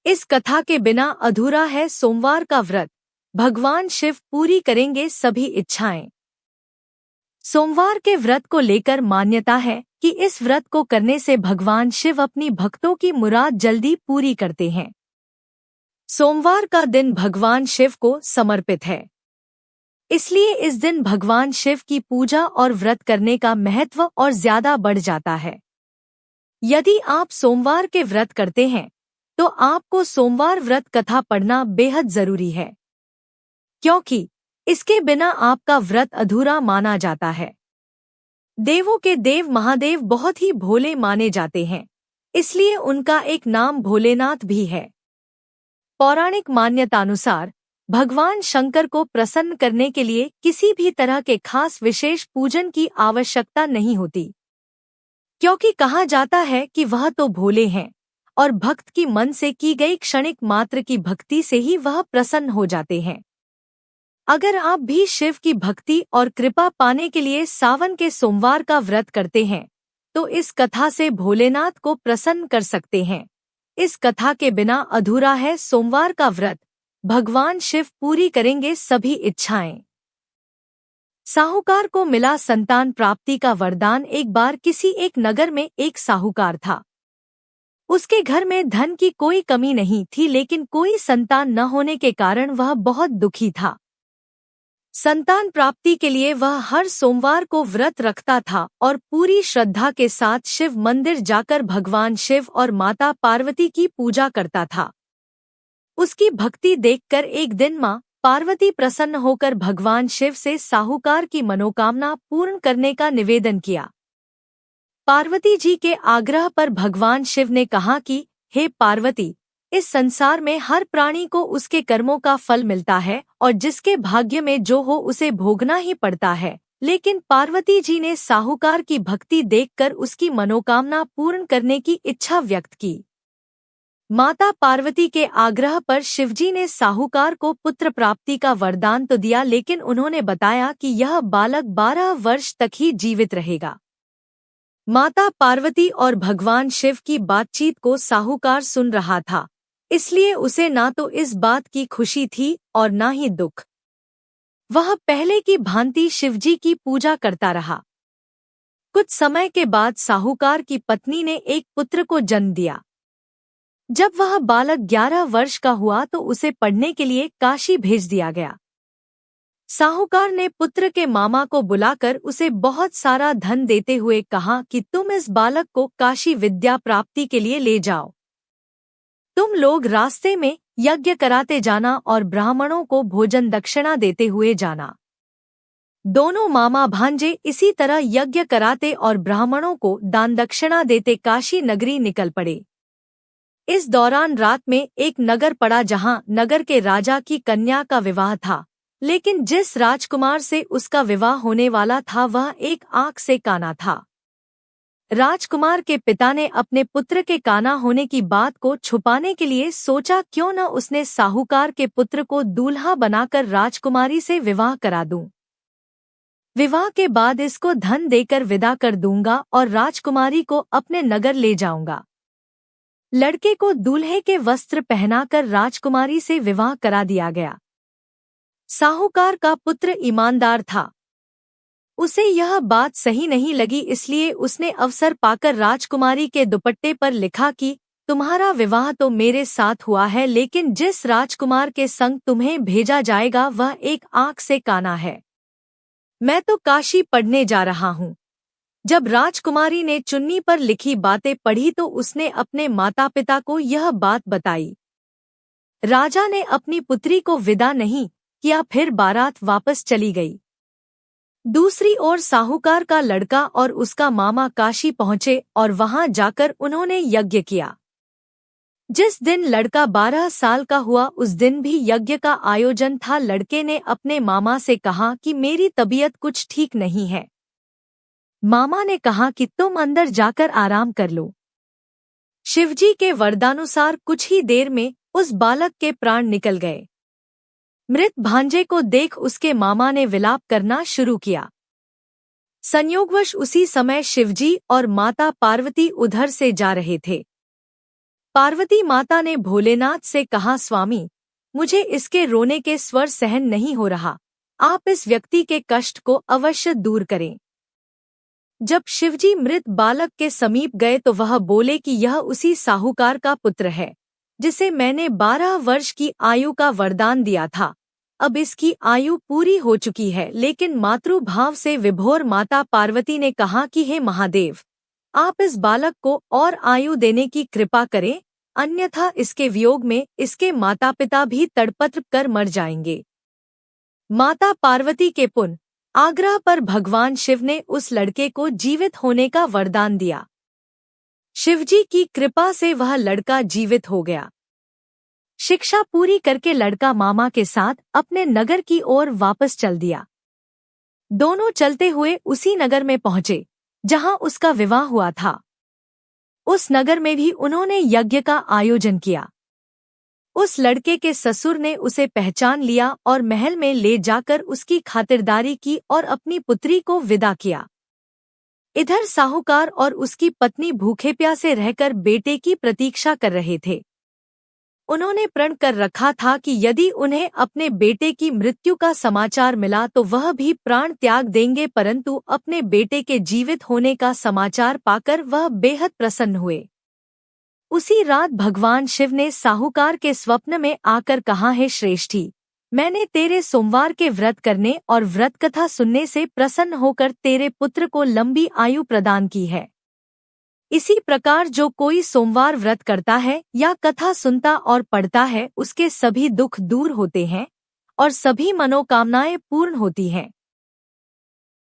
इस कथा के बिना अधूरा है सोमवार का व्रत। भगवान शिव पूरी करेंगे सभी इच्छाएं। सोमवार के व्रत को लेकर मान्यता है कि इस व्रत को करने से भगवान शिव अपनी भक्तों की मुराद जल्दी पूरी करते हैं। सोमवार का दिन भगवान शिव को समर्पित है, इसलिए इस दिन भगवान शिव की पूजा और व्रत करने का महत्व और ज्यादा बढ़ जाता है। यदि आप सोमवार के व्रत करते हैं तो आपको सोमवार व्रत कथा पढ़ना बेहद जरूरी है, क्योंकि इसके बिना आपका व्रत अधूरा माना जाता है। देवों के देव महादेव बहुत ही भोले माने जाते हैं, इसलिए उनका एक नाम भोलेनाथ भी है। पौराणिक मान्यतानुसार भगवान शंकर को प्रसन्न करने के लिए किसी भी तरह के खास विशेष पूजन की आवश्यकता नहीं होती, क्योंकि कहा जाता है कि वह तो भोले हैं और भक्त की मन से की गई क्षणिक मात्र की भक्ति से ही वह प्रसन्न हो जाते हैं। अगर आप भी शिव की भक्ति और कृपा पाने के लिए सावन के सोमवार का व्रत करते हैं तो इस कथा से भोलेनाथ को प्रसन्न कर सकते हैं। इस कथा के बिना अधूरा है सोमवार का व्रत। भगवान शिव पूरी करेंगे सभी इच्छाएं। साहूकार को मिला संतान प्राप्ति का वरदान। एक बार किसी एक नगर में एक साहूकार था। उसके घर में धन की कोई कमी नहीं थी, लेकिन कोई संतान न होने के कारण वह बहुत दुखी था। संतान प्राप्ति के लिए वह हर सोमवार को व्रत रखता था और पूरी श्रद्धा के साथ शिव मंदिर जाकर भगवान शिव और माता पार्वती की पूजा करता था। उसकी भक्ति देखकर एक दिन मां पार्वती प्रसन्न होकर भगवान शिव से साहूकार की मनोकामना पूर्ण करने का निवेदन किया। पार्वती जी के आग्रह पर भगवान शिव ने कहा कि हे पार्वती, इस संसार में हर प्राणी को उसके कर्मों का फल मिलता है और जिसके भाग्य में जो हो उसे भोगना ही पड़ता है। लेकिन पार्वती जी ने साहूकार की भक्ति देखकर उसकी मनोकामना पूर्ण करने की इच्छा व्यक्त की। माता पार्वती के आग्रह पर शिवजी ने साहूकार को पुत्र प्राप्ति का वरदान तो दिया, लेकिन उन्होंने बताया कि यह बालक 12 वर्ष तक ही जीवित रहेगा। माता पार्वती और भगवान शिव की बातचीत को साहूकार सुन रहा था, इसलिए उसे ना तो इस बात की खुशी थी और ना ही दुख। वह पहले की भांति शिवजी की पूजा करता रहा। कुछ समय के बाद साहूकार की पत्नी ने एक पुत्र को जन्म दिया। जब वह बालक 11 वर्ष का हुआ तो उसे पढ़ने के लिए काशी भेज दिया गया। साहूकार ने पुत्र के मामा को बुलाकर उसे बहुत सारा धन देते हुए कहा कि तुम इस बालक को काशी विद्या प्राप्ति के लिए ले जाओ। तुम लोग रास्ते में यज्ञ कराते जाना और ब्राह्मणों को भोजन दक्षिणा देते हुए जाना। दोनों मामा भांजे इसी तरह यज्ञ कराते और ब्राह्मणों को दान दक्षिणा देते काशी नगरी निकल पड़े। इस दौरान रात में एक नगर पड़ा जहां नगर के राजा की कन्या का विवाह था, लेकिन जिस राजकुमार से उसका विवाह होने वाला था वह एक आंख से काना था। राजकुमार के पिता ने अपने पुत्र के काना होने की बात को छुपाने के लिए सोचा क्यों न उसने साहूकार के पुत्र को दूल्हा बनाकर राजकुमारी से विवाह करा दूं। विवाह के बाद इसको धन देकर विदा कर दूंगा और राजकुमारी को अपने नगर ले जाऊंगा। लड़के को दूल्हे के वस्त्र पहनाकर राजकुमारी से विवाह करा दिया गया। साहूकार का पुत्र ईमानदार था। उसे यह बात सही नहीं लगी, इसलिए उसने अवसर पाकर राजकुमारी के दुपट्टे पर लिखा कि तुम्हारा विवाह तो मेरे साथ हुआ है, लेकिन जिस राजकुमार के संग तुम्हें भेजा जाएगा वह एक आंख से काना है। मैं तो काशी पढ़ने जा रहा हूँ। जब राजकुमारी ने चुन्नी पर लिखी बातें पढ़ी तो उसने अपने माता पिता को यह बात बताई। राजा ने अपनी पुत्री को विदा नहीं किया, फिर बारात वापस चली गई। दूसरी ओर साहूकार का लड़का और उसका मामा काशी पहुंचे और वहां जाकर उन्होंने यज्ञ किया। जिस दिन लड़का 12 साल का हुआ उस दिन भी यज्ञ का आयोजन था। लड़के ने अपने मामा से कहा कि मेरी तबीयत कुछ ठीक नहीं है। मामा ने कहा कि तुम अंदर जाकर आराम कर लो। शिवजी के वरदानुसार कुछ ही देर में उस बालक के प्राण निकल गए। मृत भांजे को देख उसके मामा ने विलाप करना शुरू किया। संयोगवश उसी समय शिवजी और माता पार्वती उधर से जा रहे थे। पार्वती माता ने भोलेनाथ से कहा, स्वामी, मुझे इसके रोने के स्वर सहन नहीं हो रहा, आप इस व्यक्ति के कष्ट को अवश्य दूर करें। जब शिवजी मृत बालक के समीप गए तो वह बोले कि यह उसी साहूकार का पुत्र है जिसे मैंने 12 वर्ष की आयु का वरदान दिया था। अब इसकी आयु पूरी हो चुकी है। लेकिन मातृभाव से विभोर माता पार्वती ने कहा कि हे महादेव, आप इस बालक को और आयु देने की कृपा करें, अन्यथा इसके वियोग में इसके माता पिता भी तड़पत्र कर मर जाएंगे। माता पार्वती के पुण्य आग्रह पर भगवान शिव ने उस लड़के को जीवित होने का वरदान दिया। शिवजी की कृपा से वह लड़का जीवित हो गया। शिक्षा पूरी करके लड़का मामा के साथ अपने नगर की ओर वापस चल दिया। दोनों चलते हुए उसी नगर में पहुंचे जहां उसका विवाह हुआ था। उस नगर में भी उन्होंने यज्ञ का आयोजन किया। उस लड़के के ससुर ने उसे पहचान लिया और महल में ले जाकर उसकी खातिरदारी की और अपनी पुत्री को विदा किया। इधर साहूकार और उसकी पत्नी भूखे प्यासे रहकर बेटे की प्रतीक्षा कर रहे थे। उन्होंने प्रण कर रखा था कि यदि उन्हें अपने बेटे की मृत्यु का समाचार मिला तो वह भी प्राण त्याग देंगे, परंतु अपने बेटे के जीवित होने का समाचार पाकर वह बेहद प्रसन्न हुए। उसी रात भगवान शिव ने साहूकार के स्वप्न में आकर कहा, हे श्रेष्ठी, मैंने तेरे सोमवार के व्रत करने और व्रत कथा सुनने से प्रसन्न होकर तेरे पुत्र को लंबी आयु प्रदान की है। इसी प्रकार जो कोई सोमवार व्रत करता है या कथा सुनता और पढ़ता है उसके सभी दुख दूर होते हैं और सभी मनोकामनाएं पूर्ण होती हैं।